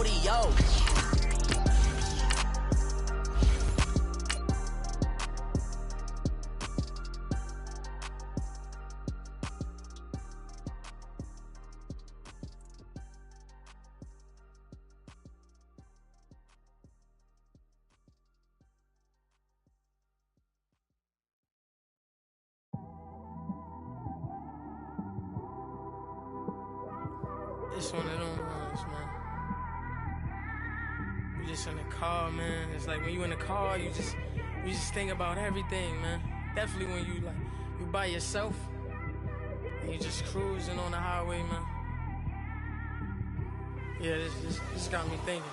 rodeo. It's one of them ones, man. You just in the car, man. It's like when you in the car, you just think about everything, man. Definitely when you by yourself and you just cruising on the highway, man. Yeah, this got me thinking.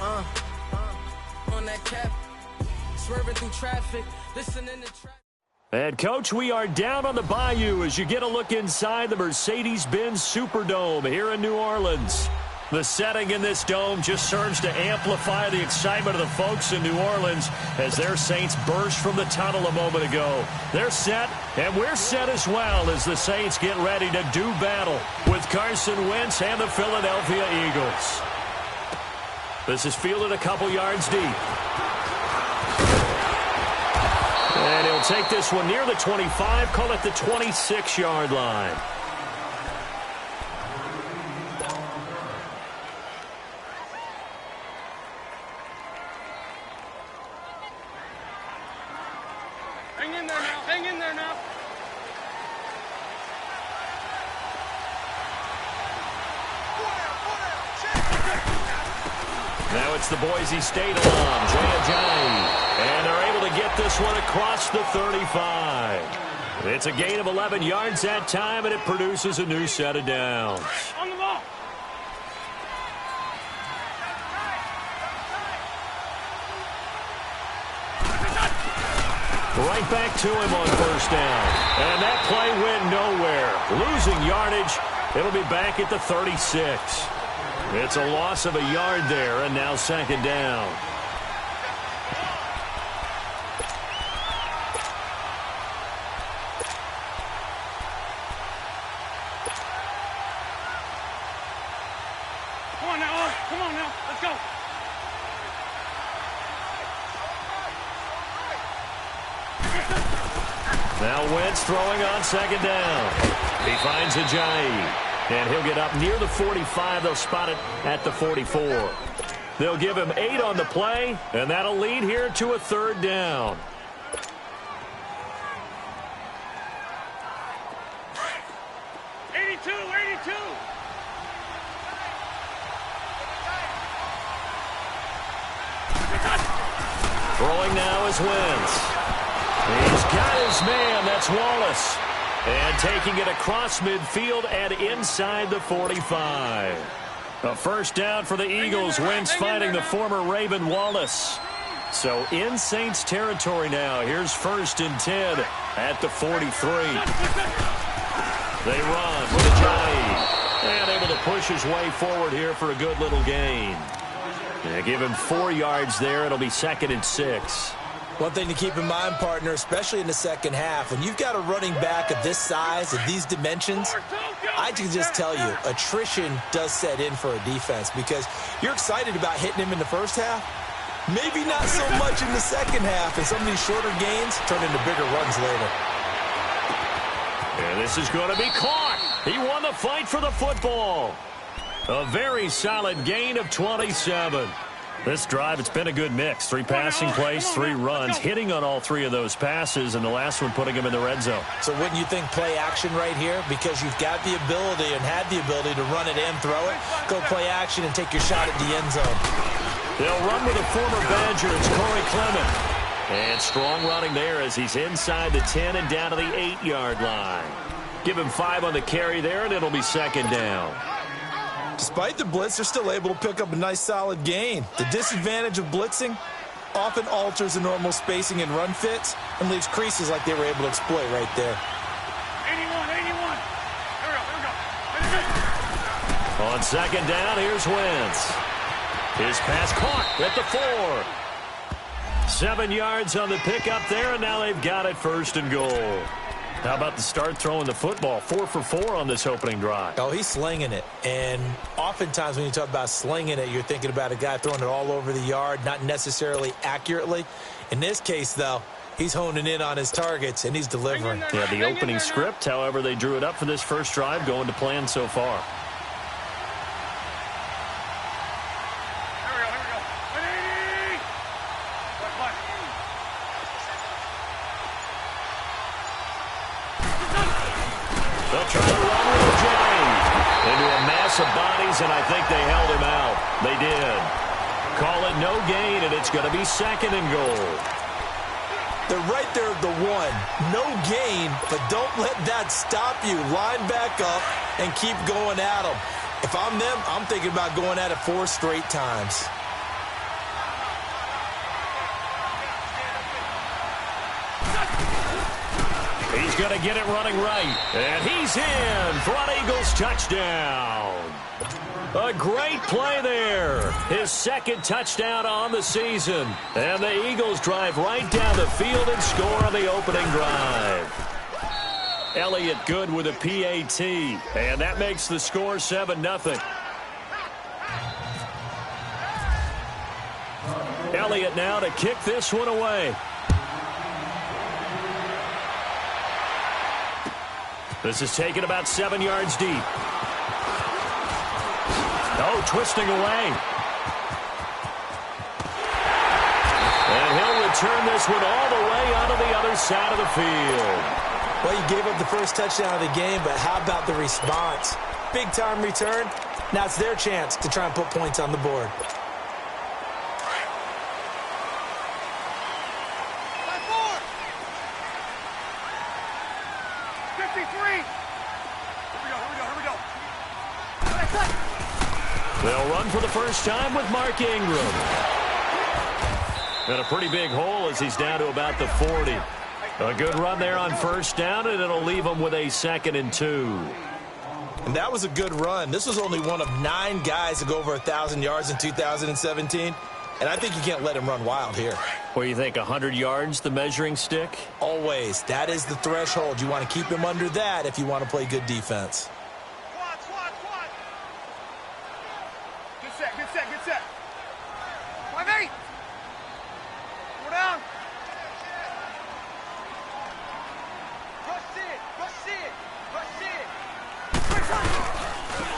On that cap, swerving through traffic, listening to traffic. And, Coach, we are down on the bayou as you get a look inside the Mercedes-Benz Superdome here in New Orleans. The setting in this dome just serves to amplify the excitement of the folks in New Orleans as their Saints burst from the tunnel a moment ago. They're set, and we're set as well as the Saints get ready to do battle with Carson Wentz and the Philadelphia Eagles. This is fielded a couple yards deep. And he'll take this one near the 25, call it the 26-yard line. Hang in there now, hang in there now. Now it's the Boise State alum, Jay. And they're able to get this one across the 35. It's a gain of 11 yards that time, and it produces a new set of downs. On the ball. Right back to him on first down. And that play went nowhere. Losing yardage. It'll be back at the 36. It's a loss of a yard there, and now second down. Come on now, come on now, let's go. Now Wentz throwing on second down. He finds Ajayi. And he'll get up near the 45. They'll spot it at the 44. They'll give him 8 on the play, and that'll lead here to a third down. Throwing now is Wentz. He's got his man. That's Wallace. And taking it across midfield and inside the 45. A first down for the Eagles. Wentz finding the former Raven Wallace. So in Saints territory now. Here's 1st and 10 at the 43. They run with Ajayi. And able to push his way forward here for a good little gain. They give him 4 yards there. It'll be 2nd and 6. One thing to keep in mind, partner, especially in the second half, when you've got a running back of this size, of these dimensions, I can just tell you, attrition does set in for a defense because you're excited about hitting him in the first half. Maybe not so much in the second half, and some of these shorter gains turn into bigger runs later. And this is going to be caught. He won the fight for the football. A very solid gain of 27. This drive, it's been a good mix. 3 passing plays, 3 runs, hitting on all 3 of those passes, and the last one putting him in the red zone. So wouldn't you think play action right here? Because you've got the ability and had the ability to run it and throw it. Go play action and take your shot at the end zone. They'll run with a former Badger. It's Corey Clement. And strong running there as he's inside the 10 and down to the 8-yard line. Give him 5 on the carry there, and it'll be 2nd down. Despite the blitz, they're still able to pick up a nice solid gain. The disadvantage of blitzing often alters the normal spacing and run fits and leaves creases like they were able to exploit right there. 81. Here we go. On 2nd down, here's Wentz. His pass caught at the 4. 7 yards on the pickup there, and now they've got it 1st and goal. How about the start throwing the football? 4 for 4 on this opening drive. Oh, he's slinging it. And oftentimes when you talk about slinging it, you're thinking about a guy throwing it all over the yard, not necessarily accurately. In this case, though, he's honing in on his targets, and he's delivering. Yeah, the opening script, however, they drew it up for this first drive, going to plan so far. They'll try to run with a J into a mass of bodies, and I think they held him out. They did. Call it no gain, and it's going to be 2nd and goal. They're right there at the 1. No gain, but don't let that stop you. Line back up and keep going at them. If I'm them, I'm thinking about going at it 4 straight times. He's going to get it running right. And he's in for an Eagles touchdown. A great play there. His 2nd touchdown on the season. And the Eagles drive right down the field and score on the opening drive. Elliott good with a PAT. And that makes the score 7-0. Elliott now to kick this one away. This is taken about 7 yards deep. Oh, twisting away. And he'll return this one all the way onto the other side of the field. Well, you gave up the first touchdown of the game, but how about the response? Big-time return. Now it's their chance to try and put points on the board. They'll run for the first time with Mark Ingram. And a pretty big hole as he's down to about the 40. A good run there on first down, and it'll leave him with a 2nd and 2. And that was a good run. This was only one of 9 guys to go over 1,000 yards in 2017. And I think you can't let him run wild here. What do you think, 100 yards, the measuring stick? Always. That is the threshold. You want to keep him under that if you want to play good defense. Good set. 5-8. Go down.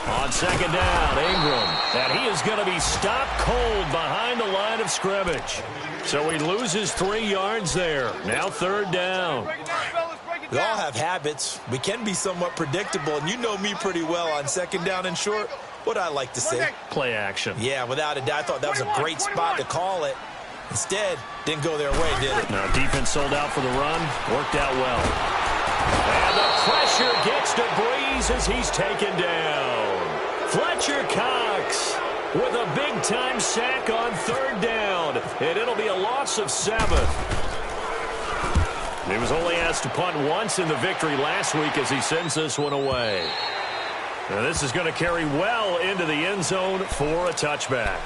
On 2nd down, Ingram. And he is going to be stopped cold behind the line of scrimmage. So he loses 3 yards there. Now 3rd down. We all have habits. We can be somewhat predictable, and you know me pretty well on 2nd down and short. What I like to say. Play action. Yeah, without a doubt. I thought that was a great spot to call it. Instead, didn't go their way, did it? No, defense sold out for the run. Worked out well. And the pressure gets to Breeze as he's taken down. Fletcher Cox with a big-time sack on 3rd down. And it'll be a loss of 7. He was only asked to punt once in the victory last week as he sends this one away. Now this is going to carry well into the end zone for a touchback.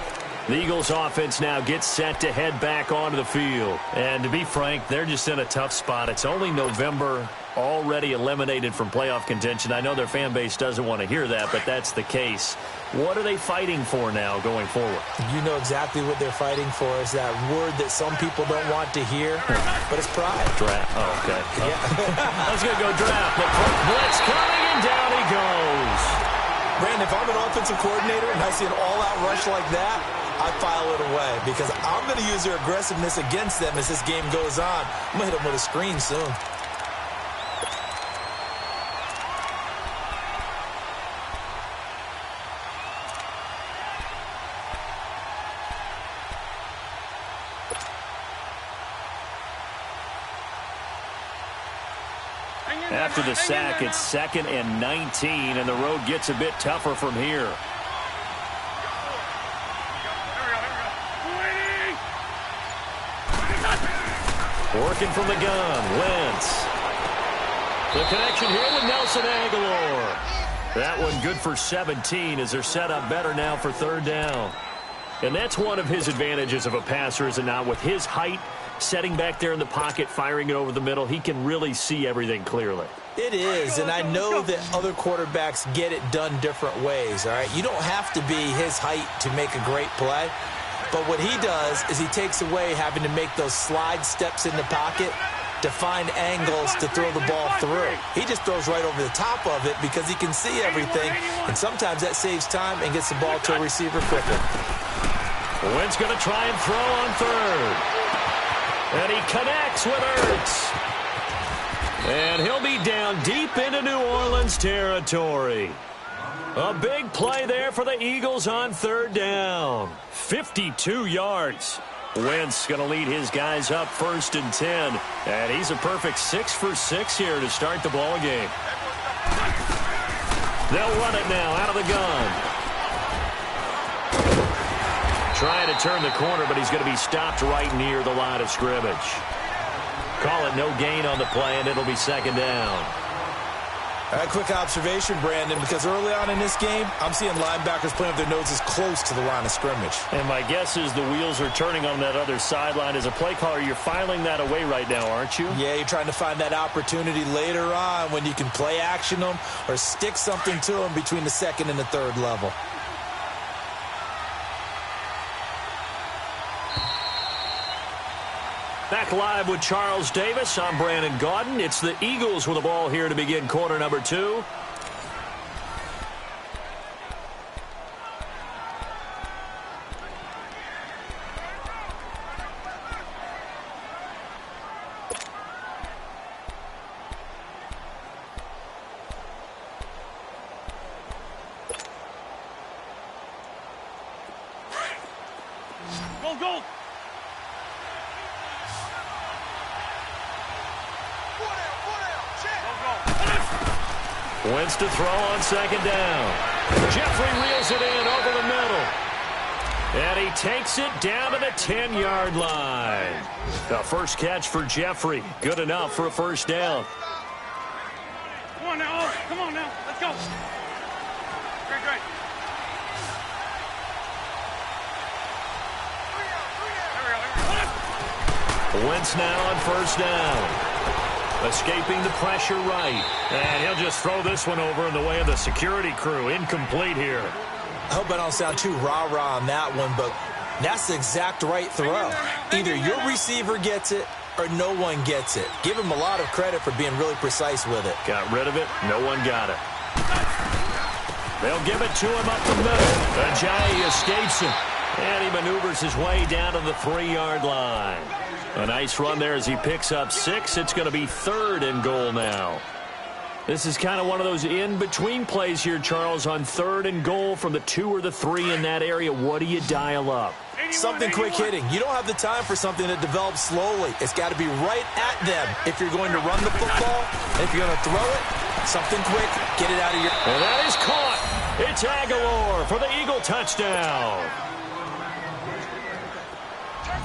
The Eagles offense now gets set to head back onto the field. And to be frank, they're just in a tough spot. It's only November, already eliminated from playoff contention. I know their fan base doesn't want to hear that, but that's the case. What are they fighting for now going forward? You know exactly what they're fighting for is that word that some people don't want to hear, but it's pride. Draft. Oh, okay. Yeah. I was going to go draft, but blitz coming, and down he goes. Brandon, if I'm an offensive coordinator and I see an all-out rush like that, I file it away because I'm going to use their aggressiveness against them as this game goes on. I'm going to hit them with a screen soon. After the sack, it's 2nd and 19, and the road gets a bit tougher from here. Working from the gun, Wentz. The connection here with Nelson Aguilar. That one good for 17 as they're set up better now for 3rd down. And that's one of his advantages of a passer, is it not? With his height Setting back there in the pocket, firing it over the middle, he can really see everything clearly. It is, and I know that other quarterbacks get it done different ways, all right? You don't have to be his height to make a great play, but what he does is he takes away having to make those slide steps in the pocket to find angles to throw the ball through. He just throws right over the top of it because he can see everything, and sometimes that saves time and gets the ball to a receiver quicker. Wentz going to try and throw on third. And he connects with Ertz. And he'll be down deep into New Orleans territory. A big play there for the Eagles on third down. 52 yards. Wentz going to lead his guys up 1st and 10. And he's a perfect 6 for 6 here to start the ball game. They'll run it now out of the gun. Trying to turn the corner, but he's going to be stopped right near the line of scrimmage. Call it no gain on the play, and it'll be 2nd down. A quick observation, Brandon, because early on in this game, I'm seeing linebackers playing with their noses close to the line of scrimmage. And my guess is the wheels are turning on that other sideline. As a play caller, you're filing that away right now, aren't you? Yeah, you're trying to find that opportunity later on when you can play action them or stick something to them between the 2nd and the 3rd level. Back live with Charles Davis. I'm Brandon Gaudin. It's the Eagles with the ball here to begin quarter number 2. Go! Wentz to throw on 2nd down. Jeffrey reels it in over the middle. And he takes it down to the 10-yard line. The first catch for Jeffrey. Good enough for a 1st down. Come on now. Come on now. Let's go. Great. Wentz now on 1st down. Escaping the pressure right. And he'll just throw this one over in the way of the security crew. Incomplete here. I hope I don't sound too rah-rah on that one, but that's the exact right throw. Either your receiver gets it or no one gets it. Give him a lot of credit for being really precise with it. Got rid of it. No one got it. They'll give it to him up the middle. Ajayi escapes him. And he maneuvers his way down to the 3-yard line. A nice run there as he picks up 6. It's going to be 3rd and goal now. This is kind of one of those in-between plays here, Charles, on 3rd and goal from the 2 or the 3 in that area. What do you dial up? Something quick hitting. You don't have the time for something that develops slowly. It's got to be right at them if you're going to run the football. And if you're going to throw it, something quick, get it out of your... And that is caught. It's Aguilar for the Eagle touchdown.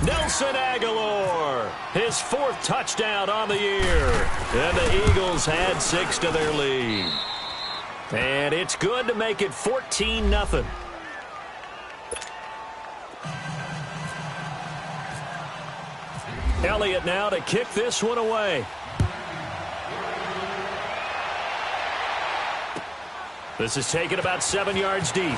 Nelson Aguilar, his 4th touchdown on the year. And the Eagles add 6 to their lead. And it's good to make it 14-0. Elliott now to kick this one away. This is taken about 7 yards deep.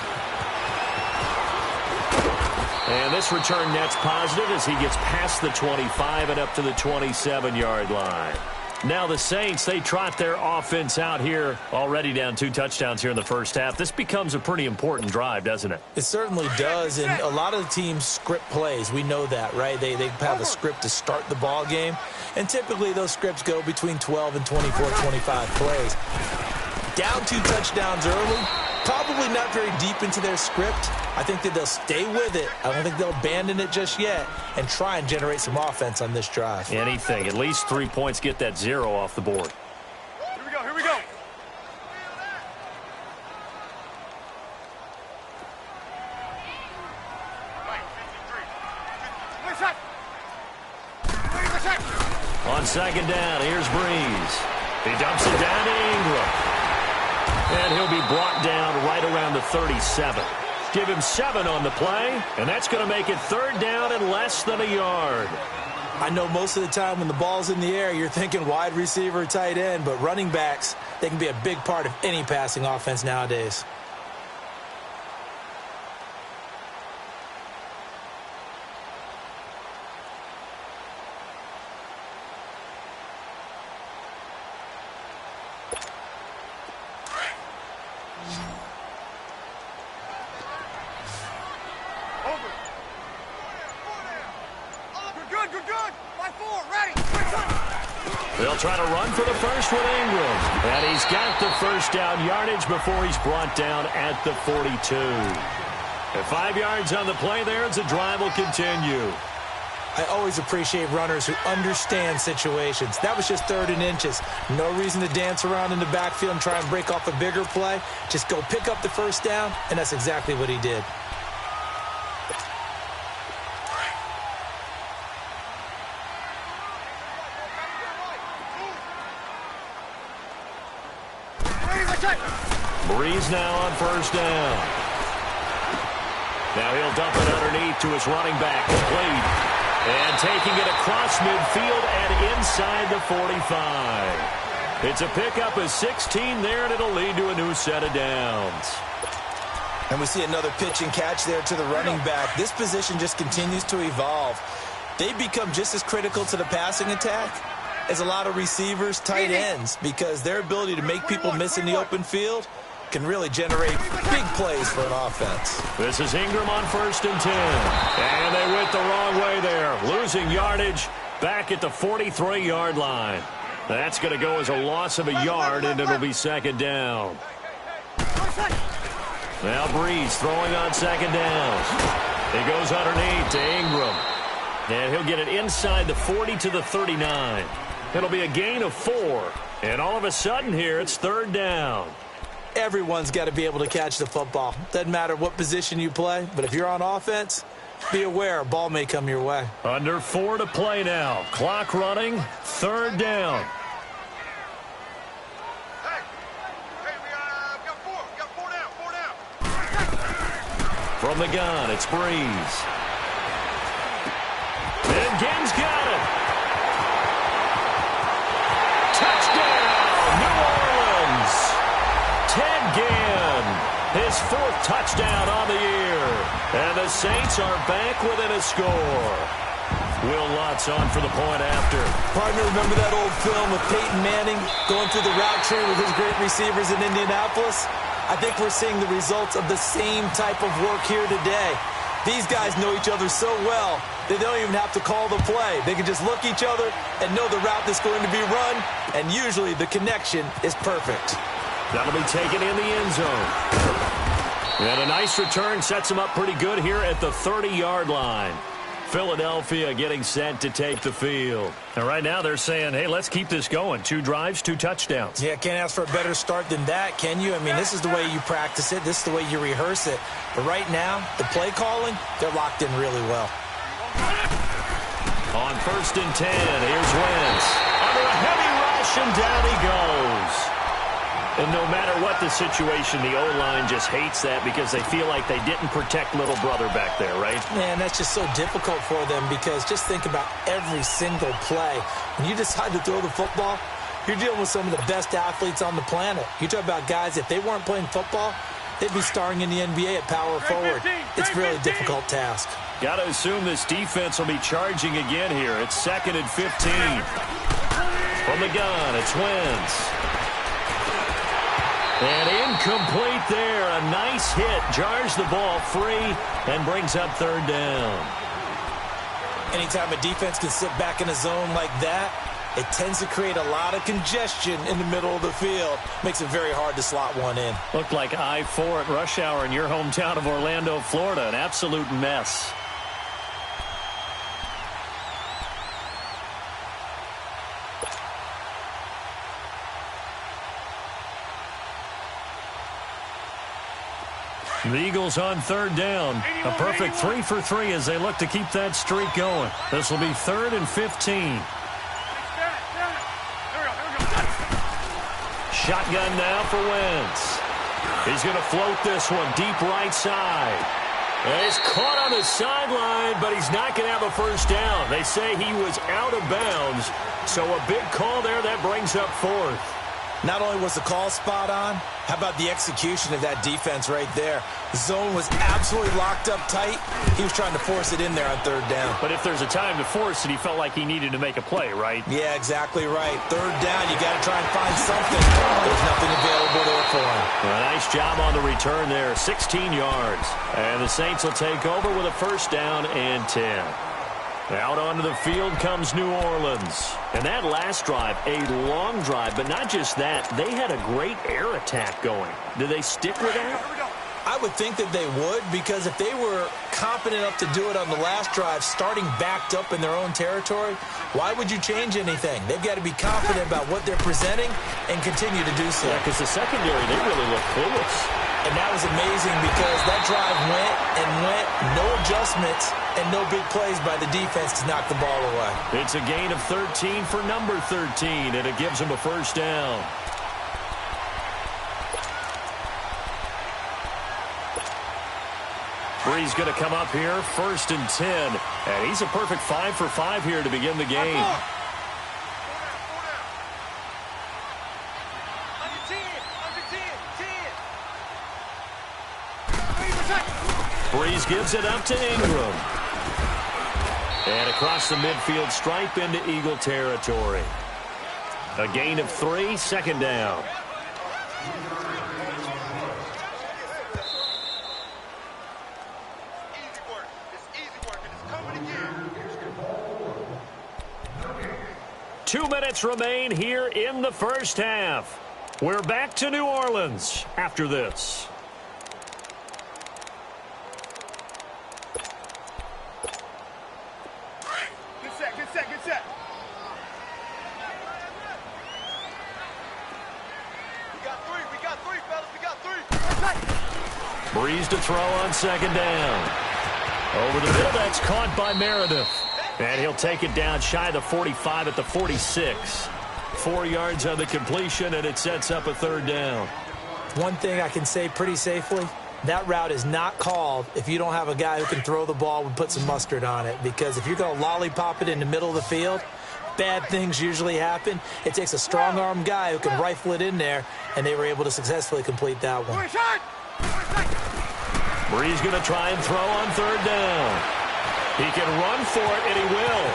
And this return net's positive as he gets past the 25 and up to the 27-yard line. Now the Saints, they trot their offense out here, already down 2 touchdowns here in the 1st half. This becomes a pretty important drive, doesn't it? It certainly does, and a lot of the teams script plays. We know that, right? They have a script to start the ball game, and typically those scripts go between 12 and 24, 25 plays. Down 2 touchdowns early, probably not very deep into their script. I think that they'll stay with it. I don't think they'll abandon it just yet and try and generate some offense on this drive. Anything. At least 3 points, get that 0 off the board. Here we go. On 2nd down, here's Breeze. He dumps it down to Ingram. And he'll be brought down right around the 37. Give him 7 on the play, and that's going to make it 3rd down and less than a yard. I know most of the time when the ball's in the air, you're thinking wide receiver, tight end, but running backs, they can be a big part of any passing offense nowadays. They'll try to run for the first with Ingram. And he's got the first down yardage before he's brought down at the 42. At 5 yards on the play there, the drive will continue. I always appreciate runners who understand situations. That was just 3rd and inches. No reason to dance around in the backfield and try and break off a bigger play. Just go pick up the first down, and that's exactly what he did. Breeze now on first down. Now he'll dump it underneath to his running back. Complete. And taking it across midfield and inside the 45. It's a pickup of 16 there, and it'll lead to a new set of downs. And we see another pitch and catch there to the running back. This position just continues to evolve. They become just as critical to the passing attack as a lot of receivers, tight ends, because their ability to make people miss in the open field can really generate big plays for an offense. This is Ingram on 1st and 10. And they went the wrong way there, losing yardage back at the 43-yard line. That's going to go as a loss of a yard, and it'll be 2nd down. Now Breeze throwing on 2nd down. He goes underneath to Ingram. And he'll get it inside the 40 to the 39. It'll be a gain of 4. And all of a sudden here, it's 3rd down. Everyone's got to be able to catch the football. Doesn't matter what position you play, but if you're on offense, be aware a ball may come your way. Under 4 to play now. Clock running, 3rd down. From the gun, it's Breeze. And Ginn's got it. Touchdown, New Orleans. Ted Ginn, his 4th touchdown on the year. And the Saints are back within a score. Will Lutz on for the point after. Partner, remember that old film with Peyton Manning going through the route tree with his great receivers in Indianapolis? I think we're seeing the results of the same type of work here today. These guys know each other so well, they don't even have to call the play. They can just look each other and know the route that's going to be run, and usually the connection is perfect. That'll be taken in the end zone. And a nice return sets him up pretty good here at the 30-yard line. Philadelphia getting set to take the field. And right now they're saying, hey, let's keep this going. 2 drives, 2 touchdowns. Yeah, can't ask for a better start than that, can you? I mean, this is the way you practice it. This is the way you rehearse it. But right now, the play calling, they're locked in really well. On 1st and 10, here's Wentz. Under a heavy rush, and down he goes. And no matter what the situation, the O-line just hates that because they feel like they didn't protect little brother back there, right? Man, that's just so difficult for them because just think about every single play. When you decide to throw the football, you're dealing with some of the best athletes on the planet. You talk about guys, if they weren't playing football, they'd be starring in the NBA at power forward. It's a really difficult task. Got to assume this defense will be charging again here. It's 2nd and 15. From the gun, it's Wentz. And incomplete there. A nice hit. Jars the ball free and brings up 3rd down. Anytime a defense can sit back in a zone like that, it tends to create a lot of congestion in the middle of the field. Makes it very hard to slot one in. Looked like I-4 at rush hour in your hometown of Orlando, Florida. An absolute mess. The Eagles on 3rd down. A perfect 3 for 3 as they look to keep that streak going. This will be 3rd and 15. Shotgun now for Wentz. He's going to float this one deep right side. And he's caught on the sideline, but he's not going to have a first down. They say he was out of bounds, so a big call there that brings up fourth. Not only was the call spot on, how about the execution of that defense right there? The zone was absolutely locked up tight. He was trying to force it in there on third down. But if there's a time to force it, he felt like he needed to make a play, right? Yeah, exactly right. Third down, you got to try and find something. There's nothing available there for him. A nice job on the return there, 16 yards. And the Saints will take over with a first down and 10. Out onto the field comes New Orleans. And that last drive, a long drive, but not just that. They had a great air attack going. Do they stick with that? I would think that they would, because if they were confident enough to do it on the last drive, starting backed up in their own territory, why would you change anything? They've got to be confident about what they're presenting and continue to do so. Yeah, because the secondary, they really look clueless. And that was amazing because that drive went and went, no adjustments and no big plays by the defense to knock the ball away. It's a gain of 13 for number 13, and it gives them a first down. Bree's going to come up here, first and 10. And he's a perfect 5 for 5 here to begin the game. Breeze gives it up to Ingram. And across the midfield stripe into Eagle territory. A gain of 3, second down. Two minutes remain here in the first half. We're back to New Orleans after this. Get set. We got three, fellas. We got three. Breeze to throw on second down. Over the middle, that's caught by Meredith. And he'll take it down shy of the 45 at the 46. 4 yards on the completion, and it sets up a third down. One thing I can say pretty safely, that route is not called if you don't have a guy who can throw the ball and put some mustard on it. Because if you're going to lollipop it in the middle of the field, bad things usually happen. It takes a strong-arm guy who can rifle it in there, and they were able to successfully complete that one. Breeze going to try and throw on third down. He can run for it, and he will.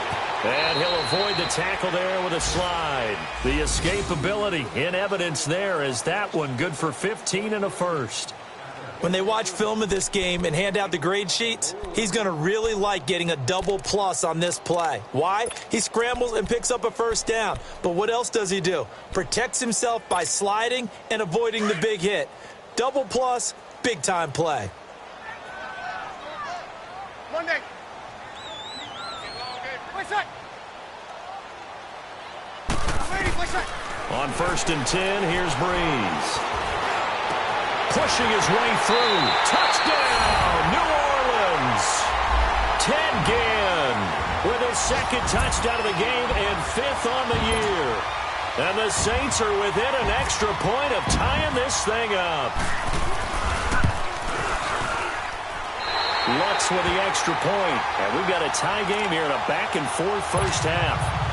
And he'll avoid the tackle there with a slide. The escapability in evidence there is that one good for 15 and a first. When they watch film of this game and hand out the grade sheets, he's going to really like getting a double plus on this play. Why? He scrambles and picks up a first down. But what else does he do? Protects himself by sliding and avoiding the big hit. Double plus, big-time play. Monday. On first and 10, here's Breeze. Pushing his way through. Touchdown, New Orleans. Ted Ginn with his second touchdown of the game and 5th on the year. And the Saints are within an extra point of tying this thing up. Lutz with the extra point. And we've got a tie game here in a back-and-forth first half.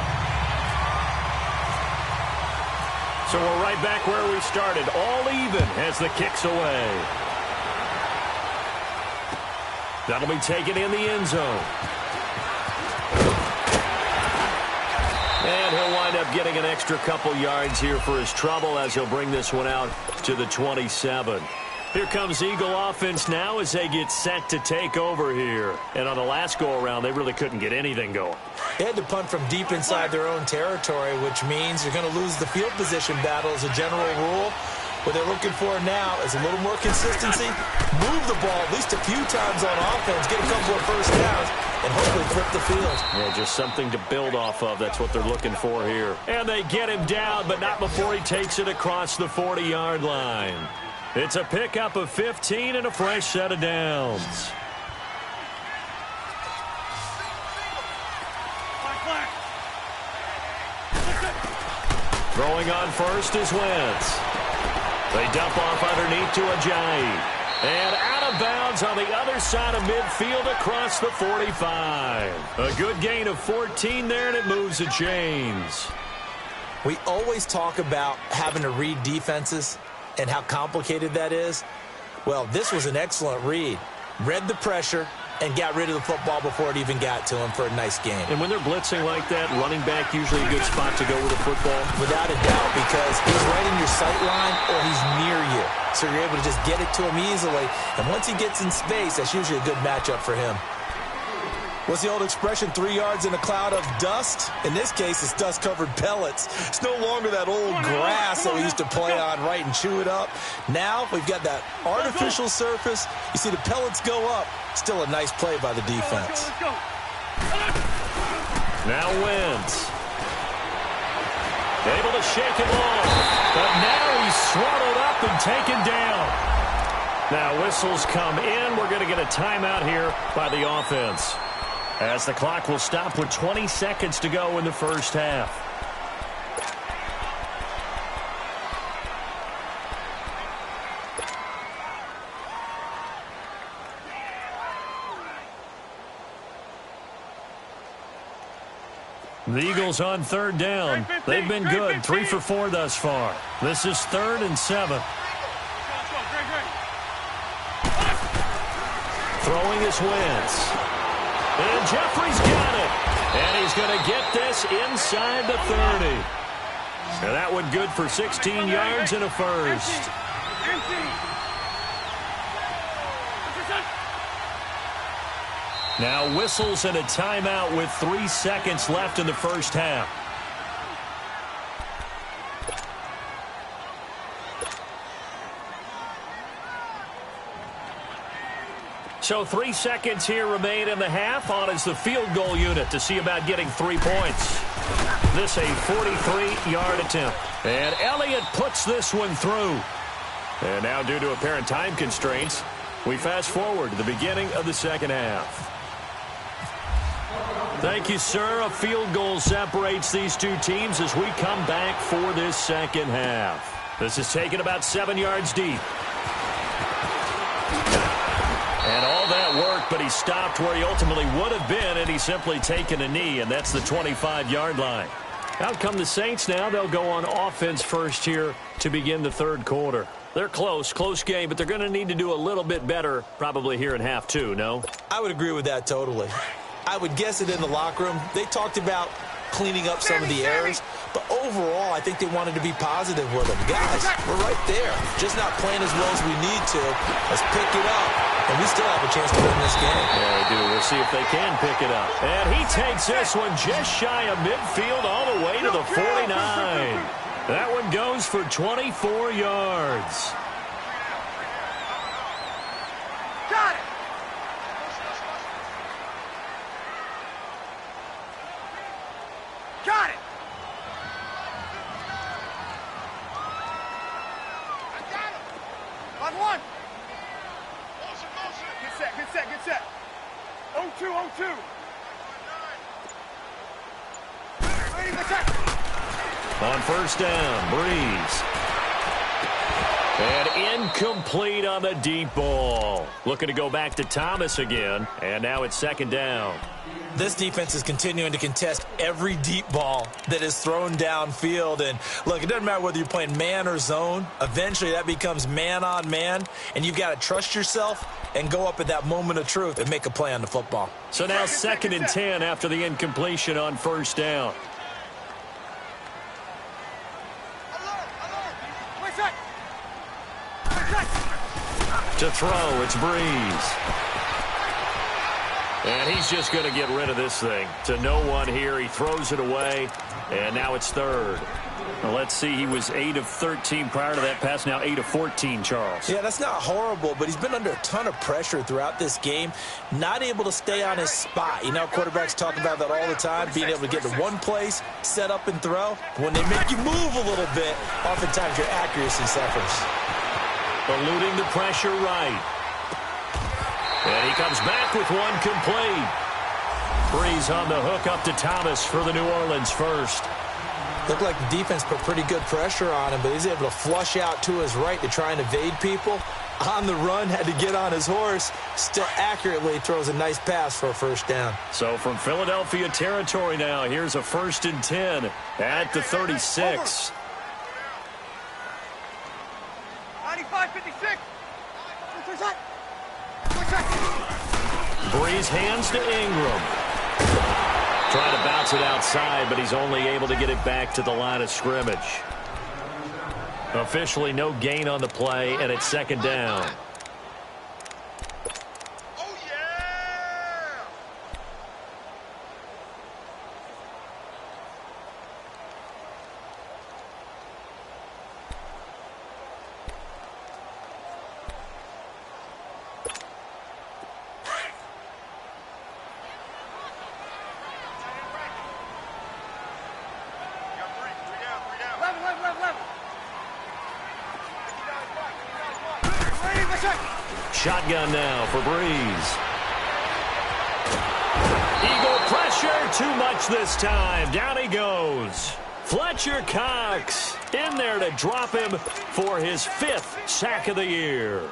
So we're right back where we started, all even as the kick's away. That'll be taken in the end zone. And he'll wind up getting an extra couple yards here for his trouble as he'll bring this one out to the 27. Here comes Eagle offense now as they get set to take over here. And on the last go-around, they really couldn't get anything going. They had to punt from deep inside their own territory, which means you're going to lose the field position battle as a general rule. What they're looking for now is a little more consistency, move the ball at least a few times on offense, get a couple of first downs, and hopefully flip the field. Yeah, just something to build off of. That's what they're looking for here. And they get him down, but not before he takes it across the 40-yard line. It's a pickup of 15 and a fresh set of downs. Throwing on first is Wentz. They dump off underneath to Ajayi. And out of bounds on the other side of midfield across the 45. A good gain of 14 there, and it moves the chains. We always talk about having to read defenses and how complicated that is. Well, this was an excellent read. Read the pressure and got rid of the football before it even got to him for a nice game. And when they're blitzing like that, running back usually a good spot to go with a football? Without a doubt, because he's right in your sight line or he's near you. So you're able to just get it to him easily. And once he gets in space, that's usually a good matchup for him. What's the old expression, 3 yards in a cloud of dust? In this case, it's dust-covered pellets. It's no longer that old grass that we used to play on, right, and chew it up. Now we've got that artificial surface. You see the pellets go up. Still a nice play by the defense. Now Wentz. Able to shake him off. But now he's swallowed up and taken down. Now whistles come in. We're going to get a timeout here by the offense, as the clock will stop with 20 seconds to go in the first half. The Eagles on third down. They've been good, 3 for 4 thus far. This is 3rd and 7. Throwing is Wentz. And Jeffrey's got it. And he's going to get this inside the 30. So that one good for 16 yards and a first. Now whistles and a timeout with 3 seconds left in the first half. So 3 seconds here remain in the half. On is the field goal unit to see about getting 3 points. This a 43-yard attempt. And Elliott puts this one through. And now due to apparent time constraints, we fast forward to the beginning of the second half. Thank you, sir. A field goal separates these two teams as we come back for this second half. This is taken about 7 yards deep. And all that work, but he stopped where he ultimately would have been, and he's simply taken a knee, and that's the 25-yard line. Out come the Saints now. They'll go on offense first here to begin the third quarter. They're close game, but they're going to need to do a little bit better probably here in half two, no? I would agree with that totally. I would guess it in the locker room. They talked about cleaning up some of the errors, but overall, I think they wanted to be positive with them. Guys, we're right there. Just not playing as well as we need to. Let's pick it up, and we still have a chance to win this game. Yeah, we do. We'll see if they can pick it up. And he takes this one just shy of midfield all the way to the 49. That one goes for 24 yards. Got it. Got it. I got him. On one. Get set. 0-2. Ready to attack. On first down, Breeze. And incomplete on the deep ball. Looking to go back to Thomas again. And now it's second down. This defense is continuing to contest every deep ball that is thrown downfield. And, look, it doesn't matter whether you're playing man or zone. Eventually, that becomes man-on-man, and you've got to trust yourself and go up at that moment of truth and make a play on the football. So now 2nd and 10 after the incompletion on first down. To throw, it's Breeze. And he's just going to get rid of this thing. To no one here. He throws it away. And now it's third. Now let's see. He was 8 of 13 prior to that pass. Now 8 of 14, Charles. Yeah, that's not horrible, but he's been under a ton of pressure throughout this game. Not able to stay on his spot. You know, quarterbacks talk about that all the time. Being able to get to one place, set up and throw. When they make you move a little bit, oftentimes your accuracy suffers. Eluding the pressure right. And he comes back with one complete. Breeze on the hook up to Thomas for the New Orleans first. Looked like the defense put pretty good pressure on him, but he's able to flush out to his right to try and evade people. on the run, had to get on his horse, still accurately throws a nice pass for a first down. So from Philadelphia territory now, here's a 1st and 10 at the 36. 95-56. Breeze hands to Ingram. Trying to bounce it outside, but he's only able to get it back to the line of scrimmage. Officially no gain on the play, and it's 2nd down. Oh, yeah! Shotgun now for Breeze. Eagle pressure, too much this time. Down he goes. Fletcher Cox in there to drop him for his 5th sack of the year.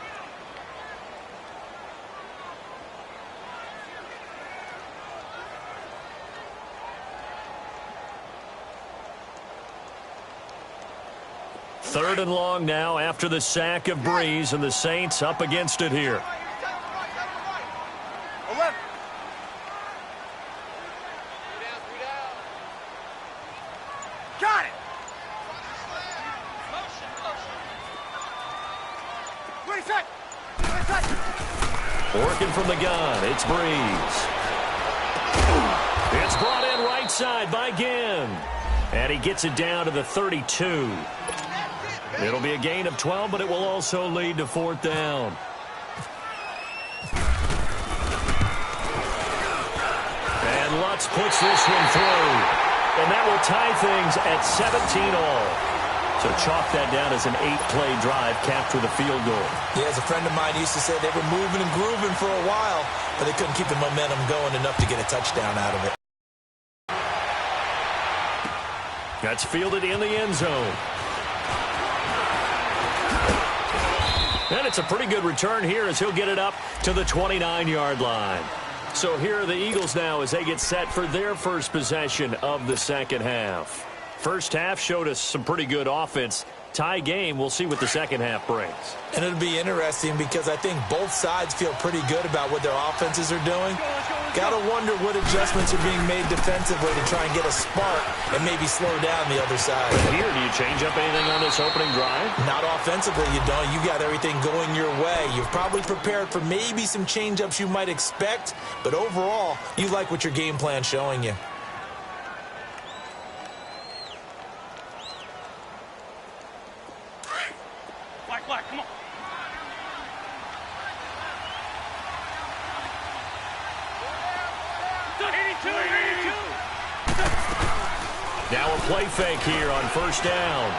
Third and long now after the sack of Breeze, and the Saints up against it here. 11. Got it. Working from the gun, it's Breeze. It's brought in right side by Ginn. And he gets it down to the 32. It'll be a gain of 12, but it will also lead to 4th down. And Lutz puts this one through. And that will tie things at 17 all. So chalk that down as an 8-play drive capped with a field goal. Yeah, as a friend of mine used to say, they were moving and grooving for a while, but they couldn't keep the momentum going enough to get a touchdown out of it. That's fielded in the end zone. And it's a pretty good return here as he'll get it up to the 29-yard line. So here are the Eagles now as they get set for their first possession of the second half. First half showed us some pretty good offense. Tie game, we'll see what the second half brings. And it'll be interesting because I think both sides feel pretty good about what their offenses are doing. Got to wonder what adjustments are being made defensively to try and get a spark and maybe slow down the other side. But here, do you change up anything on this opening drive? Not offensively, you don't. You got everything going your way. You've probably prepared for maybe some change-ups you might expect, but overall, you like what your game plan's showing you. Black, come on. Now a play fake here on first down.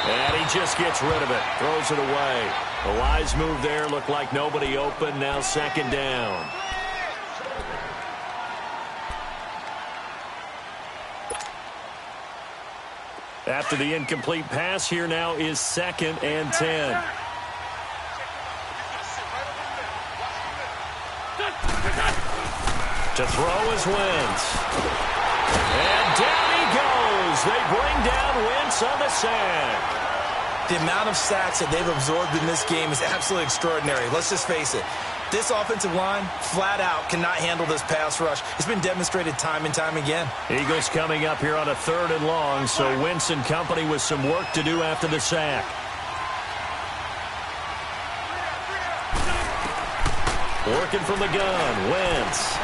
And he just gets rid of it. Throws it away. The wise move there. Looked like nobody open. Now 2nd down. After the incomplete pass, here now is 2nd and 10. To throw is Wentz. And down he goes. They bring down Wentz on the sack. The amount of sacks that they've absorbed in this game is absolutely extraordinary. Let's just face it. This offensive line, flat out, cannot handle this pass rush. It's been demonstrated time and time again. Eagles coming up here on a 3rd and long, so Wentz and company with some work to do after the sack. Working from the gun, Wentz.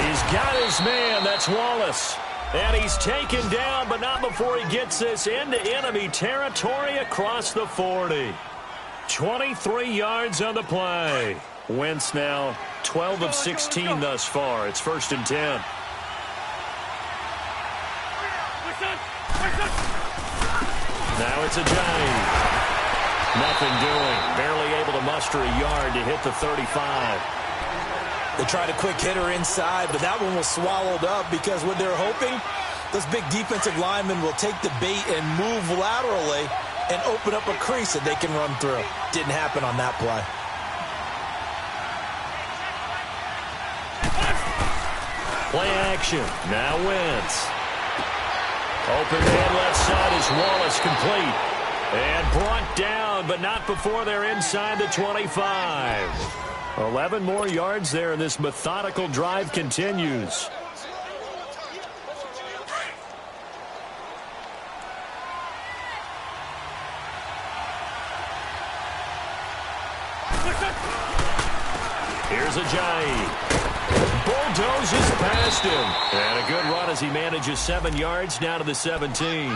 He's got his man, that's Wallace. And he's taken down, but not before he gets this into enemy territory across the 40. 23 yards on the play. Wentz now 12 of 16 thus far. It's 1st and 10. Now it's a Johnny. Nothing doing. Barely able to muster a yard to hit the 35. They tried a quick hitter inside, but that one was swallowed up because what they're hoping, those big defensive linemen will take the bait and move laterally and open up a crease that they can run through. Didn't happen on that play. Play action. Now Wentz. Open man left side is Wallace, complete. And brought down, but not before they're inside the 25. 11 more yards there, and this methodical drive continues. Here's Ajayi. Bulldozes past him. And a good run as he manages 7 yards now to the 17.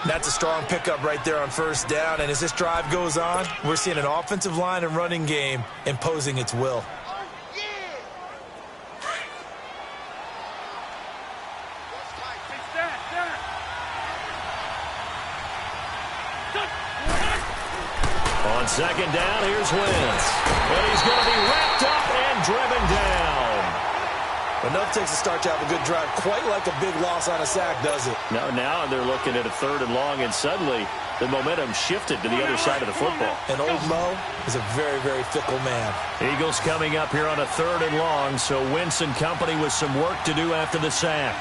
That's a strong pickup right there on first down. And as this drive goes on, we're seeing an offensive line and running game imposing its will. On second down, here's Wentz. And he's going to be wrapped up and driven down. Enough takes a start to have a good drive. Quite like a big loss on a sack, does it? No, now they're looking at a 3rd and long, and suddenly the momentum shifted to the other side of the football. And old Mo is a very, very fickle man. Eagles coming up here on a 3rd and long, so Wentz and company with some work to do after the sack.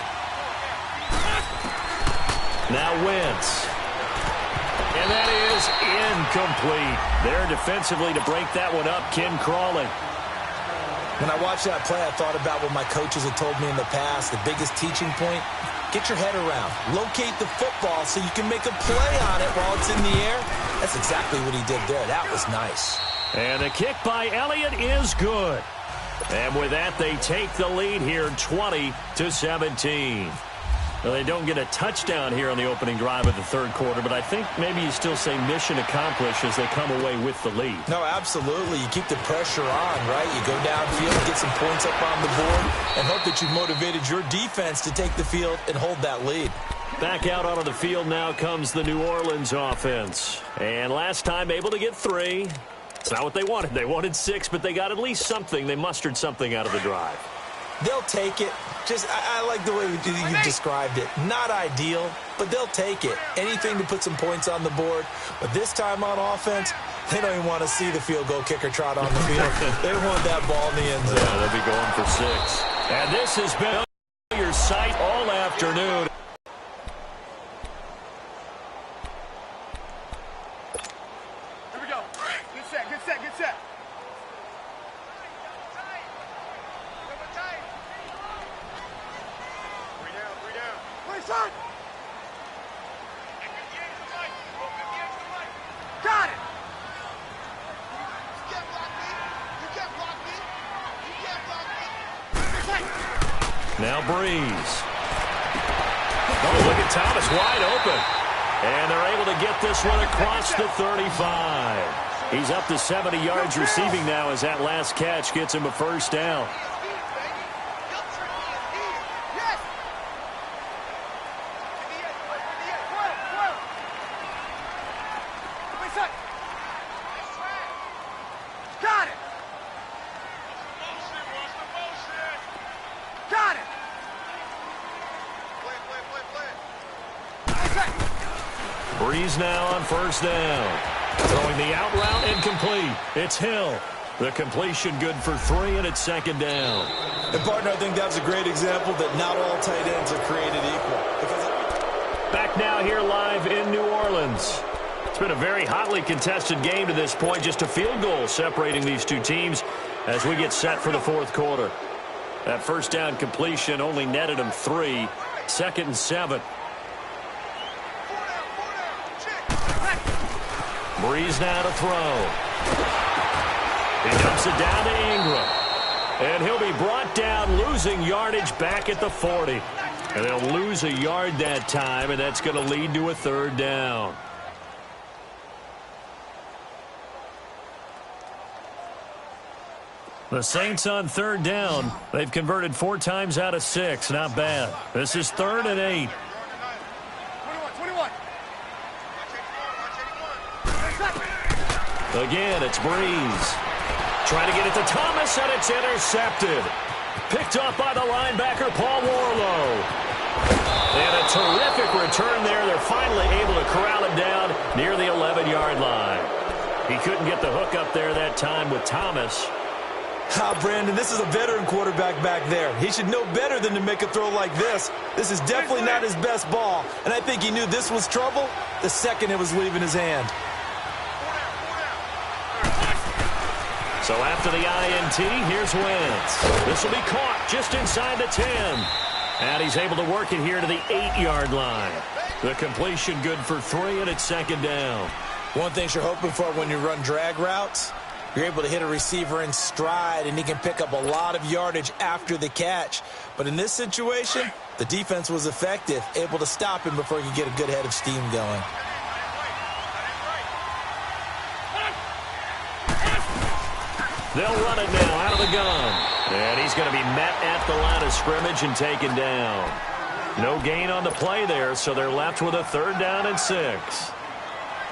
Now Wentz. And that is incomplete. There defensively to break that one up, Ken Crawley. When I watched that play, I thought about what my coaches had told me in the past. The biggest teaching point, get your head around. Locate the football so you can make a play on it while it's in the air. That's exactly what he did there. That was nice. And the kick by Elliott is good. And with that, they take the lead here 20-17. Well, they don't get a touchdown here on the opening drive of the 3rd quarter, but I think maybe you still say mission accomplished as they come away with the lead. No, absolutely. You keep the pressure on, right? You go downfield, get some points up on the board, and hope that you've motivated your defense to take the field and hold that lead. Back out onto the field now comes the New Orleans offense. And last time able to get 3. It's not what they wanted. They wanted 6, but they got at least something. They mustered something out of the drive. They'll take it. Just, I like the way you described it. Not ideal, but they'll take it. Anything to put some points on the board. But this time on offense, they don't even want to see the field goal kicker trot on the field. They want that ball in the end zone. Yeah, they'll be going for 6. And this has been your sight all afternoon. Here we go. Good set, good set, good set. Son. Got it. You can't block me. You can't block me. You can't block me. Now Breeze. Oh, look at Thomas wide open. And they're able to get this one across the 35. He's up to 70 yards receiving now as that last catch gets him a first down. Breeze now on first down. Throwing the out route incomplete. It's Hill. The completion good for 3, and it's second down. And, partner, I think that was a great example that not all tight ends are created equal. Back now here live in New Orleans. It's been a very hotly contested game to this point. Just a field goal separating these two teams as we get set for the 4th quarter. That first down completion only netted them 3. 2nd and 7. Breeze now to throw. He dumps it down to Ingram. And he'll be brought down, losing yardage back at the 40. And they'll lose a yard that time, and that's going to lead to a 3rd down. The Saints on 3rd down. They've converted 4 times out of 6. Not bad. This is 3rd and 8. 21. Again, it's Breeze. Trying to get it to Thomas, and it's intercepted. Picked up by the linebacker, Paul Warlow. And a terrific return there. They're finally able to corral him down near the 11-yard line. He couldn't get the hook up there that time with Thomas. Brandon, this is a veteran quarterback back there. He should know better than to make a throw like this. This is definitely not his best ball, and I think he knew this was trouble the second it was leaving his hand. So after the INT, here's Wentz. This will be caught just inside the 10. And he's able to work it here to the 8-yard line. The completion good for 3, and it's second down. One thing you're hoping for when you run drag routes, you're able to hit a receiver in stride, and he can pick up a lot of yardage after the catch. But in this situation, the defense was effective, able to stop him before he could get a good head of steam going. They'll run it now out of the gun. And he's going to be met at the line of scrimmage and taken down. No gain on the play there, so they're left with a 3rd down and 6.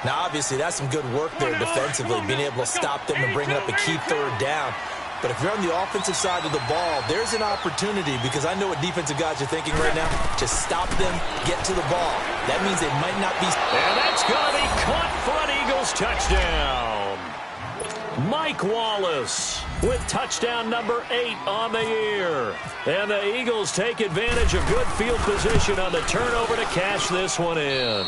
Now, obviously, that's some good work there defensively, being able to stop them and bring up a key 3rd down. But if you're on the offensive side of the ball, there's an opportunity, because I know what defensive guys are thinking right now. Just stop them, get to the ball. That means they might not be... And that's going to be caught for an Eagles touchdown. Mike Wallace with touchdown number 8 on the year. And the Eagles take advantage of good field position on the turnover to cash this one in.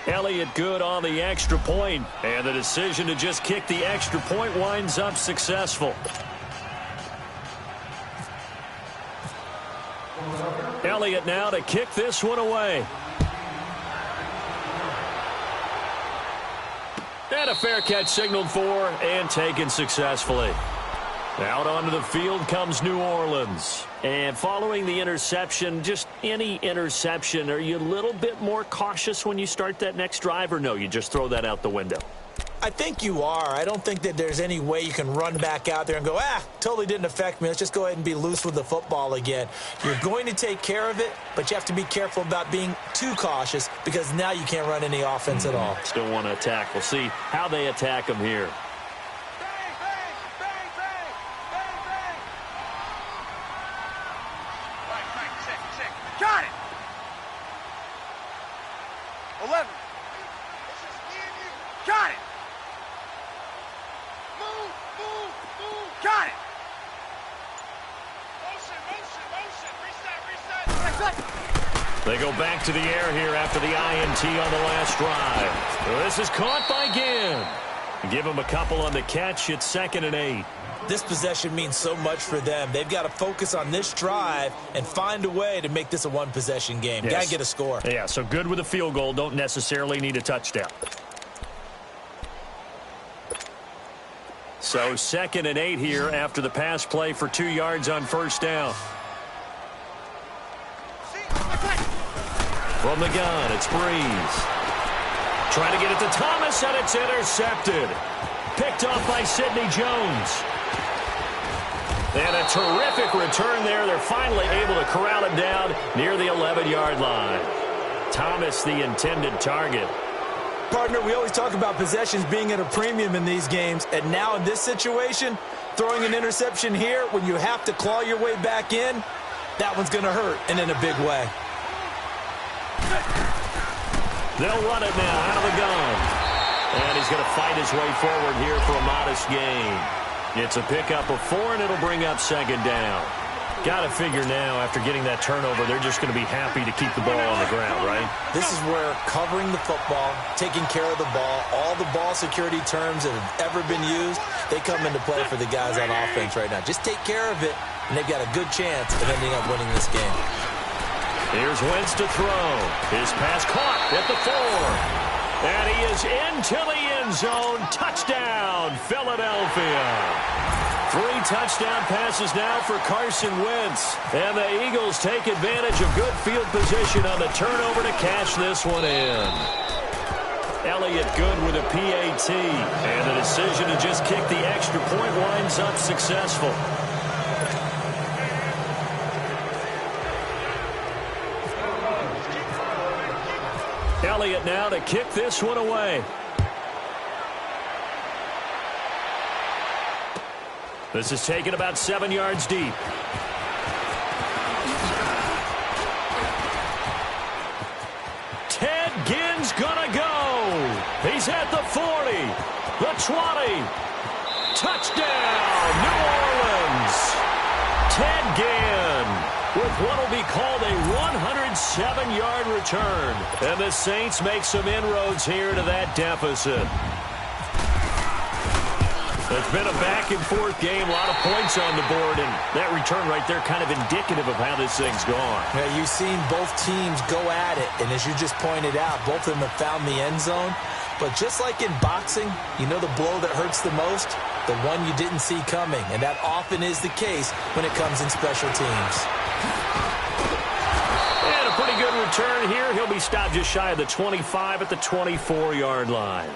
Elliott good on the extra point, and the decision to just kick the extra point winds up successful. Elliott now to kick this one away. And a fair catch signaled for and taken successfully. Out onto the field comes New Orleans. And following the interception, just any interception, are you a little bit more cautious when you start that next drive, or no, you just throw that out the window? I think you are. I don't think that there's any way you can run back out there and go, totally didn't affect me. Let's just go ahead and be loose with the football again. You're going to take care of it, but you have to be careful about being too cautious, because now you can't run any offense at all. Still want to attack. We'll see how they attack them here. Got it! 11. This is me and you. Got it! Move! Got it! Motion! Reset! They go back to the air here after the INT on the last drive. This is caught by Ginn. Give him a couple on the catch. It's 2nd and 8. This possession means so much for them. They've got to focus on this drive and find a way to make this a one-possession game. Yes. Got to get a score. Yeah, so good with a field goal. Don't necessarily need a touchdown. So 2nd and 8 here after the pass play for 2 yards on 1st down. From the gun, it's Breeze. Trying to get it to Thomas, and it's intercepted. Picked off by Sidney Jones. And a terrific return there. They're finally able to corral it down near the 11-yard line. Thomas, the intended target. Partner, we always talk about possessions being at a premium in these games, and now in this situation, throwing an interception here when you have to claw your way back in, that one's going to hurt, and in a big way. They'll run it now out of the gun. And he's going to fight his way forward here for a modest gain. It's a pickup of 4, and it'll bring up 2nd down. Got to figure now, after getting that turnover, they're just going to be happy to keep the ball on the ground, right? This is where covering the football, taking care of the ball, all the ball security terms that have ever been used, they come into play for the guys on offense right now. Just take care of it, and they've got a good chance of ending up winning this game. Here's Wentz to throw. His pass caught at the 4. And he is into the end zone. Touchdown, Philadelphia. 3 touchdown passes now for Carson Wentz. And the Eagles take advantage of good field position on the turnover to cash this one in. Elliott good with a PAT. And the decision to just kick the extra point winds up successful. Elliott now to kick this one away. This is taken about 7 yards deep. He's at the 40, the 20. Touchdown, New Orleans. Ted Ginn with what will be called a 107-yard return. And the Saints make some inroads here to that deficit. It's been a back-and-forth game, a lot of points on the board, and that return right there kind of indicative of how this thing's gone. Yeah, you've seen both teams go at it, and as you just pointed out, both of them have found the end zone. But just like in boxing, you know the blow that hurts the most? The one you didn't see coming, and that often is the case when it comes in special teams. And a pretty good return here. He'll be stopped just shy of the 25 at the 24-yard line.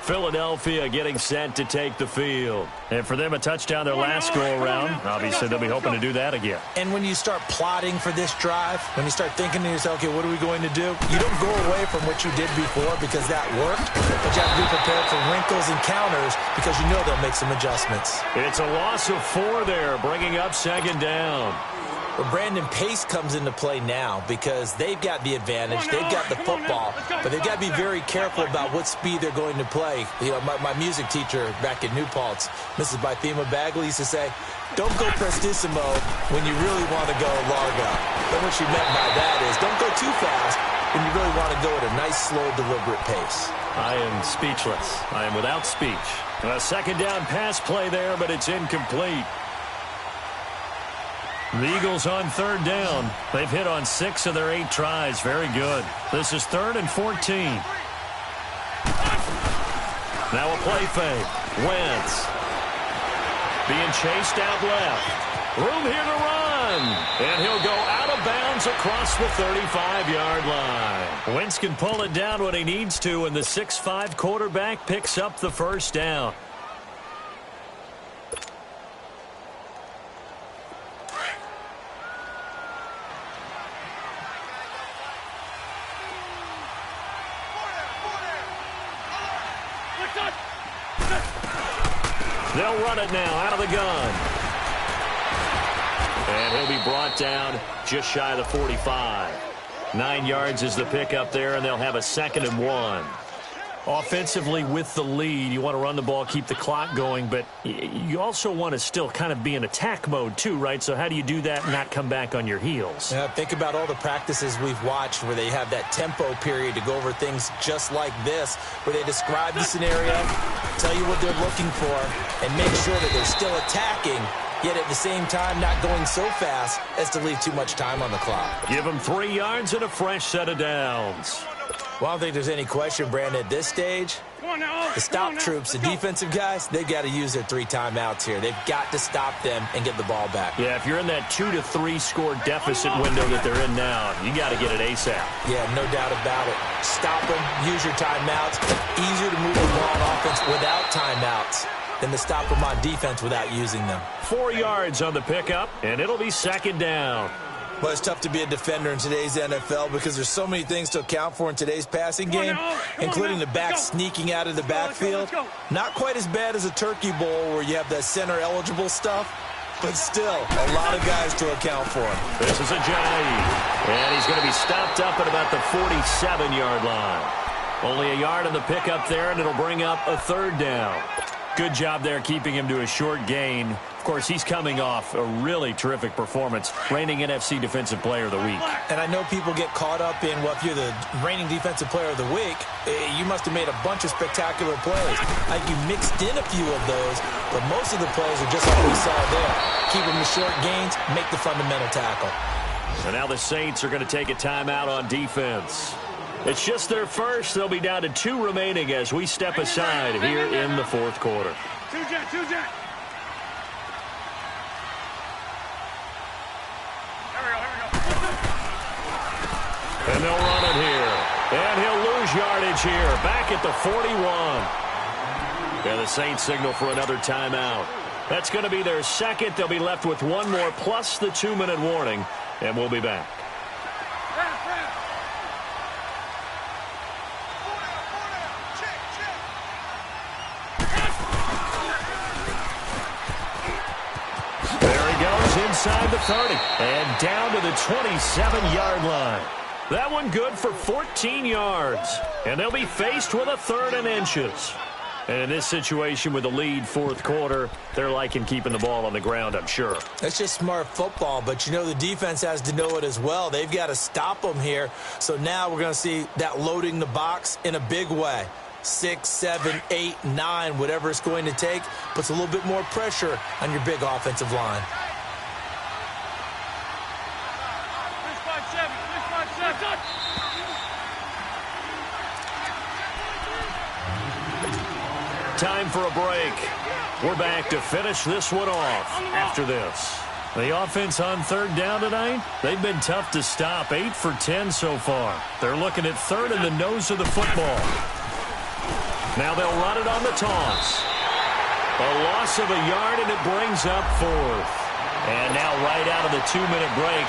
Philadelphia getting set to take the field. And for them, a touchdown their last go-around. Obviously, they'll be hoping to do that again. And when you start plotting for this drive, when you start thinking to yourself, okay, what are we going to do? You don't go away from what you did before because that worked, but you have to be prepared for wrinkles and counters because you know they'll make some adjustments. It's a loss of 4 there, bringing up second down. Well, Brandon, pace comes into play now because they've got the advantage. They've got the football, but they've got to be very careful about what speed they're going to play. You know, my music teacher back in New Paltz, Mrs. Bythema Bagley, used to say, don't go prestissimo when you really want to go largo. And what she meant by that is don't go too fast when you really want to go at a nice, slow, deliberate pace. I am speechless. I am without speech. A second down pass play there, but it's incomplete. The Eagles on third down. They've hit on 6 of their 8 tries. Very good. This is 3rd and 14. Now a play fake. Wentz being chased out left. Room here to run. And he'll go out of bounds across the 35-yard line. Wentz can pull it down when he needs to, and the 6'5" quarterback picks up the first down. They'll run it now out of the gun. And he'll be brought down just shy of the 45. 9 yards is the pickup there, and they'll have a 2nd and 1. Offensively with the lead, you want to run the ball, keep the clock going, but you also want to still kind of be in attack mode too, right? So how do you do that and not come back on your heels? Yeah, think about all the practices we've watched where they have that tempo period to go over things just like this, where they describe the scenario, tell you what they're looking for, and make sure that they're still attacking, yet at the same time not going so fast as to leave too much time on the clock. Give them 3 yards and a fresh set of downs. Well, I don't think there's any question, Brandon, at this stage, the stop troops, the defensive guys, they've got to use their 3 timeouts here. They've got to stop them and get the ball back. Yeah, if you're in that 2 to 3 score deficit window that they're in now, you got to get it ASAP. Yeah, no doubt about it. Stop them, use your timeouts. Easier to move the ball on offense without timeouts than to stop them on defense without using them. 4 yards on the pickup, and it'll be 2nd down. Well, it's tough to be a defender in today's NFL because there's so many things to account for in today's passing game, including the back sneaking out of the backfield. Not quite as bad as a turkey bowl where you have the center-eligible stuff, but still a lot of guys to account for. This is Ajayi, and he's going to be stopped up at about the 47-yard line. Only a yard on the pickup there, and it'll bring up a 3rd down. Good job there keeping him to a short gain. Of course, he's coming off a really terrific performance, reigning NFC Defensive Player of the Week. And I know people get caught up in, well, if you're the reigning Defensive Player of the Week, you must have made a bunch of spectacular plays. I think you mixed in a few of those, but most of the plays are just like we saw there. Keep them to short gains, make the fundamental tackle. So now the Saints are going to take a timeout on defense. It's just their first. They'll be down to 2 remaining as we step aside here in the 4th quarter. Two jet. There we go. And they'll run it here. And he'll lose yardage here. Back at the 41. And the Saints signal for another timeout. That's going to be their 2nd. They'll be left with 1 more plus the 2-minute warning. And we'll be back. There he goes. Inside the 30 and down to the 27-yard line. That one good for 14 yards. And they'll be faced with a 3rd and inches. And in this situation with the lead fourth quarter, they're liking keeping the ball on the ground, I'm sure. That's just smart football, but you know the defense has to know it as well. They've got to stop them here. So now we're going to see that loading the box in a big way. 6, 7, 8, 9, whatever it's going to take, puts a little bit more pressure on your big offensive line. Time for a break. We're back to finish this one off after this. The offense on 3rd down tonight, they've been tough to stop. 8 for 10 so far. They're looking at 3rd in the nose of the football. Now they'll run it on the toss. A loss of a yard, and it brings up 4th. And now right out of the 2-minute break,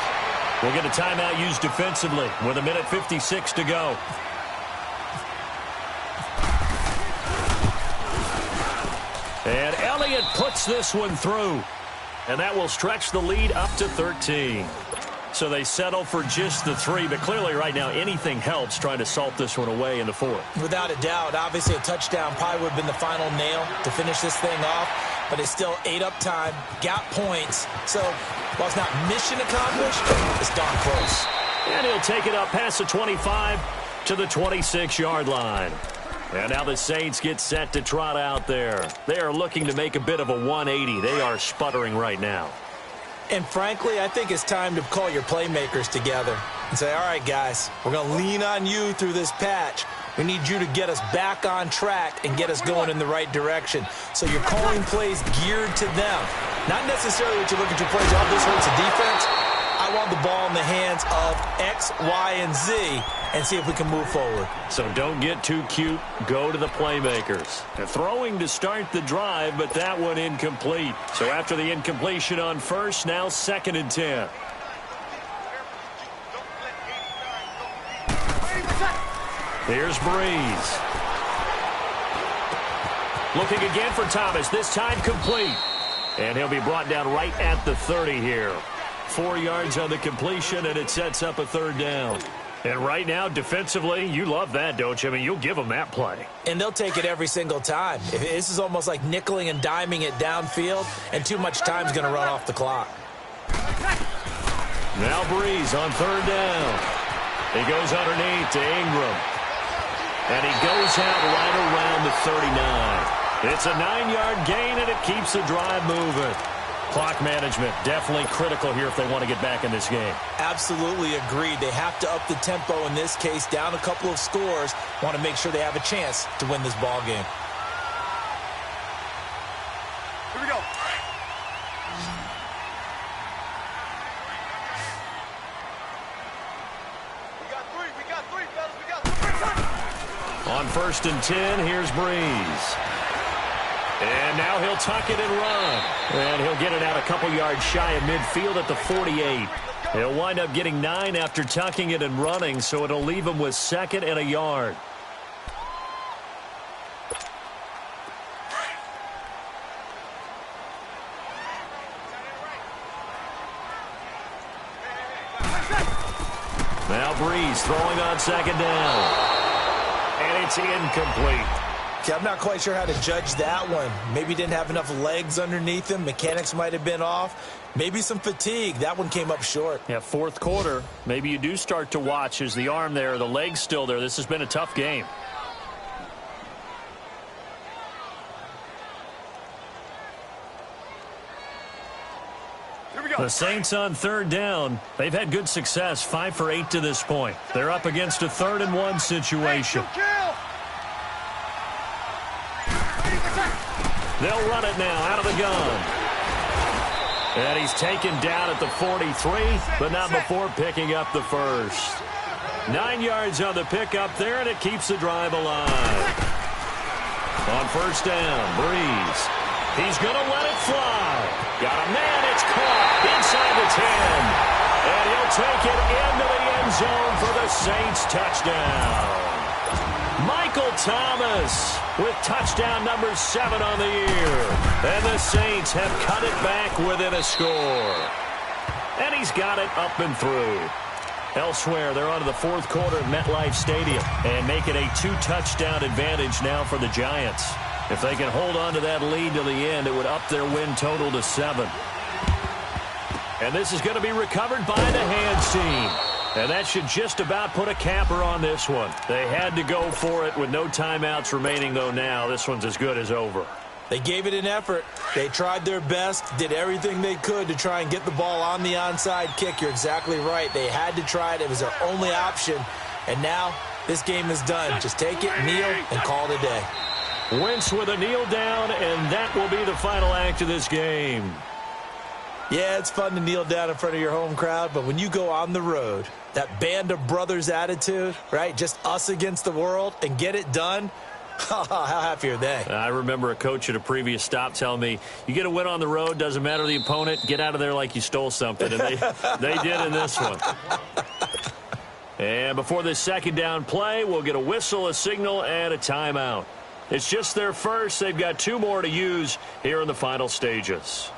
we'll get a timeout used defensively with 1:56 to go. And Elliott puts this one through. And that will stretch the lead up to 13. So they settle for just the 3, but clearly right now anything helps trying to salt this one away in the 4th. Without a doubt, obviously a touchdown probably would have been the final nail to finish this thing off, but it's still ate up time, got points. So while it's not mission accomplished, it's darn close. And he'll take it up past the 25 to the 26-yard line. And now the Saints get set to trot out there. They are looking to make a bit of a 180. They are sputtering right now. And frankly, I think it's time to call your playmakers together and say, all right, guys, we're going to lean on you through this patch. We need you to get us back on track and get us going in the right direction. So you're calling plays geared to them. Not necessarily what you look at your plays, oh, this hurts the defense. I want the ball in the hands of X, Y, and Z and see if we can move forward. So don't get too cute. Go to the playmakers. They're throwing to start the drive, but that one incomplete. So after the incompletion on 1st, now 2nd and 10. Here's Breeze. Looking again for Thomas, this time complete. And he'll be brought down right at the 30 here. 4 yards on the completion, and it sets up a 3rd down. And right now, defensively, you love that, don't you? I mean, you'll give them that play. And they'll take it every single time. This is almost like nickeling and diming it downfield, and too much time's going to run off the clock. Now Breeze on 3rd down. He goes underneath to Ingram. And he goes out right around the 39. It's a 9-yard gain, and it keeps the drive moving. Clock management definitely critical here if they want to get back in this game. Absolutely agreed. They have to up the tempo in this case, down a couple of scores. Want to make sure they have a chance to win this ball game. Here we go. We got three, fellas. We got three. On 1st and 10, here's Breeze. And now he'll tuck it and run. And he'll get it out a couple yards shy of midfield at the 48. He'll wind up getting 9 after tucking it and running, so it'll leave him with 2nd and a yard. Now Breeze throwing on 2nd down. And it's incomplete. Okay, I'm not quite sure how to judge that one. Maybe didn't have enough legs underneath him. Mechanics might have been off. Maybe some fatigue. That one came up short. Yeah, 4th quarter. Maybe you do start to watch. Is the arm there, the leg's still there? This has been a tough game. Here we go. The Saints on 3rd down. They've had good success, 5 for 8 to this point. They're up against a 3rd and 1 situation. They'll run it now out of the gun. And he's taken down at the 43, but not before picking up the 1st. 9 yards on the pickup there, and it keeps the drive alive. On 1st down, Breeze. He's going to let it fly. Got a man, it's caught inside the 10. And he'll take it into the end zone for the Saints touchdown. Michael Thomas with touchdown number 7 on the year. And the Saints have cut it back within a score. And he's got it up and through. Elsewhere, they're on to the fourth quarter at MetLife Stadium and make it a 2-touchdown advantage now for the Giants. If they can hold on to that lead to the end, it would up their win total to 7. And this is going to be recovered by the hands team. And that should just about put a capper on this one. They had to go for it with no timeouts remaining, though now. This one's as good as over. They gave it an effort. They tried their best, did everything they could to try and get the ball on the onside kick. You're exactly right. They had to try it. It was their only option. And now this game is done. Just take it, kneel, and call it a day. Wentz with a kneel down, and that will be the final act of this game. Yeah, it's fun to kneel down in front of your home crowd, but when you go on the road, that band of brothers attitude, right, just us against the world, and get it done, how happy are they? I remember a coach at a previous stop telling me, you get a win on the road, doesn't matter the opponent, get out of there like you stole something. And they did in this one. And before this second down play, we'll get a whistle, a signal, and a timeout. It's just their first. They've got 2 more to use here in the final stages.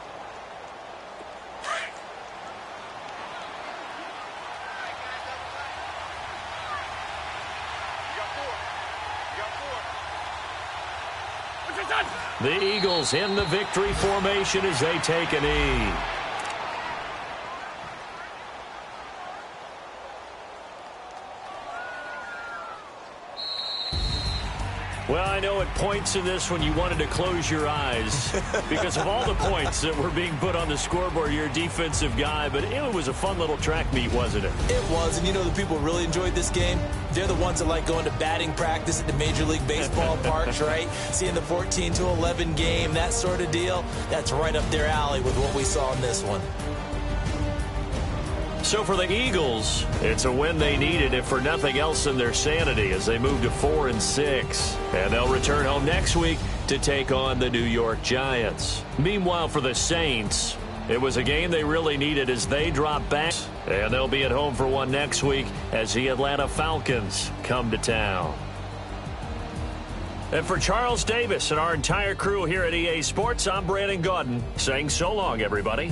The Eagles in the victory formation as they take a knee. Well, I know at points in this one you wanted to close your eyes because of all the points that were being put on the scoreboard. You're a defensive guy, but it was a fun little track meet, wasn't it? It was, and you know the people who really enjoyed this game? They're the ones that like going to batting practice at the Major League Baseball parks, right? Seeing the 14-11 game, that sort of deal. That's right up their alley with what we saw in this one. So for the Eagles, it's a win they needed, if for nothing else than their sanity, as they move to 4-6. And they'll return home next week to take on the New York Giants. Meanwhile, for the Saints, it was a game they really needed as they drop back. And they'll be at home for one next week as the Atlanta Falcons come to town. And for Charles Davis and our entire crew here at EA Sports, I'm Brandon Gaudin saying so long, everybody.